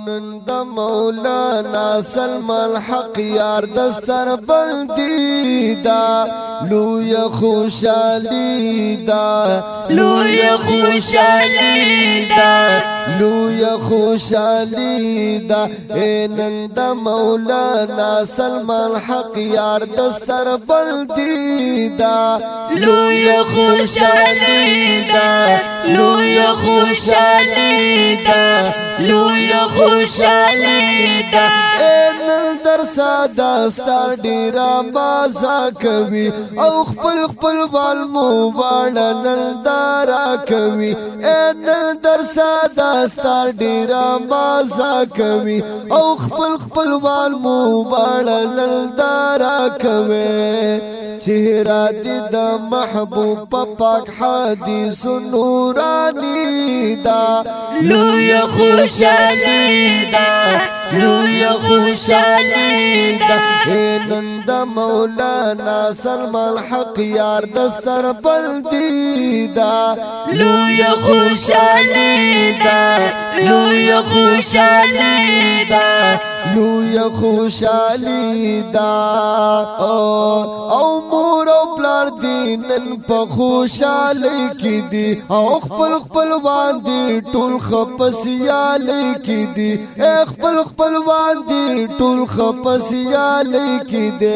نند مولانا سلمان حق یار دستر بلدی دا لوی خوشالی دا لوی خوشالی دا لوی خوشالی دا اے نند مولانا سلمان حق یار دستر بلدی دا لوی خوشالی دا لوی خوشالی دا لوی خوشالی دا نن در ساده ستار ډیرا مازا کوي او خپل خپل والمو باندې دارا کوي نن در ساده ستار ډیرا مازا کوي او خپل خپل والمو باندې دارا کوي چهره دې د محبوب پاک حدیث نورانی دا لوی خوشالی دا لوی خوشالی دا نند مولانا سلمان حق یار دستر بلدی دا لوی خوشالی دا لوی خوشالی دا لوی خوشالی دا او مور او پلار دینن په خوشالی کی دی او خپل خپل باندې ټول خپسیالی کی دی خپل خپل باندې ټول خپسیالی کی دی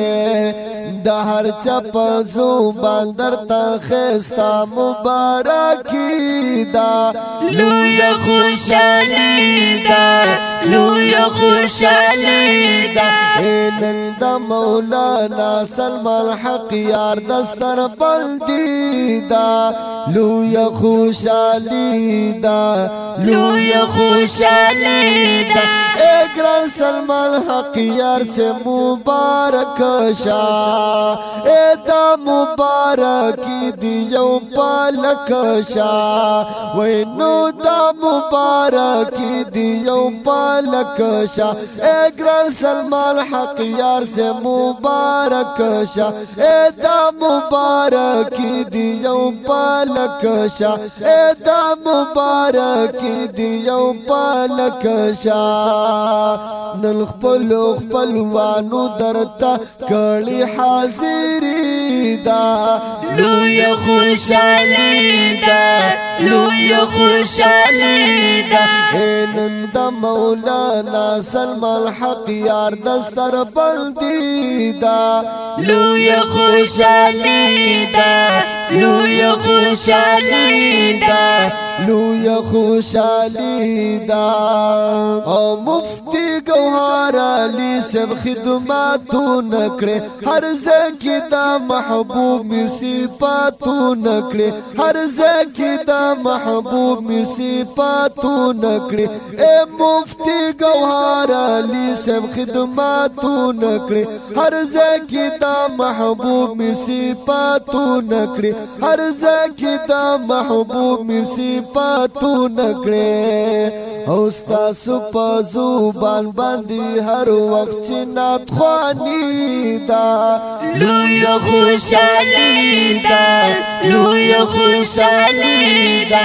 د هر چا په زبان درته خستا مبارکی دا لوی خوشالی دا لوی خوشالی دا نند مولانا سلمان حق یار دستر بلدی دا لوی خوشالی دا لوی خوشالی دا گران سلمان حق یار سے مبارک شا دا مبارکی دیو پالک شا وینو دا مبارکی دیو پالک شا گران سلمان حق یار سے مبارک شا دا مبارکی دیو پالک شا دا مبارکی دیو پالک شا نن خپل وانو درتا کړي حاضری دا لوی خوشالی دا لوی خوشالی دا نن د مولانا سلمان حق یار دستر بلدی دا لوی خوشالی دا لوی خوشالی دا لوی خوشالی دا او مفتی گوهر علی سب خدماتو نکڑے ہر زکی دا محبوب می صفاتو نکڑے ہر زکی دا محبوب می صفاتو نکڑے اے مفتی گوهر علی سب خدماتو نکڑے ہر زکی دا محبوب می صفاتو نکڑے ہر زکی دا محبوب می صفاتو نکڑے اوستا سپا زوبان باندی هر وقت چنات خوانی دا لوی خوشالی دا لوی خوشالی دا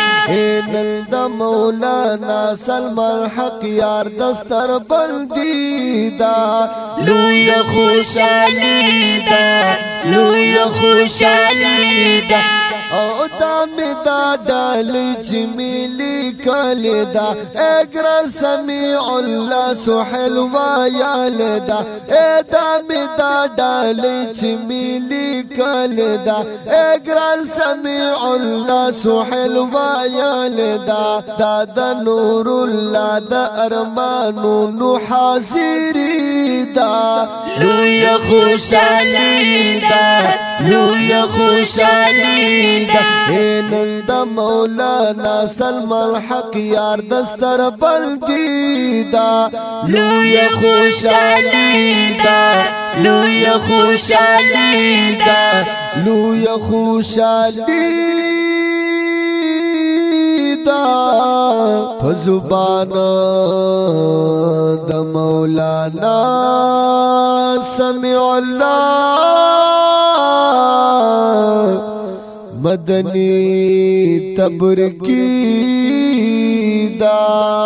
نن د مولانا سلمان حق یار دستر بلدی دا لوی خوشالی دا لوی خوشالی دا او دامی دا ڈالی چی میلی کلی دا اگران سمیع اللہ سحل ویال دا دامی دا ڈالی چی میلی کلی دا اگران سمیع اللہ سحل ویال دا دا نور اللہ دا ارمانو نو حاضری دا لوی خوشالی دا لوی خوشالی نند مولانا سلمان حق یار دستر بلدی دا لوی خوشالی دا لوی خوشالی دا لوی خوشالی دا فزبان د مولانا سمیع اللہ مدنی تبرکی دا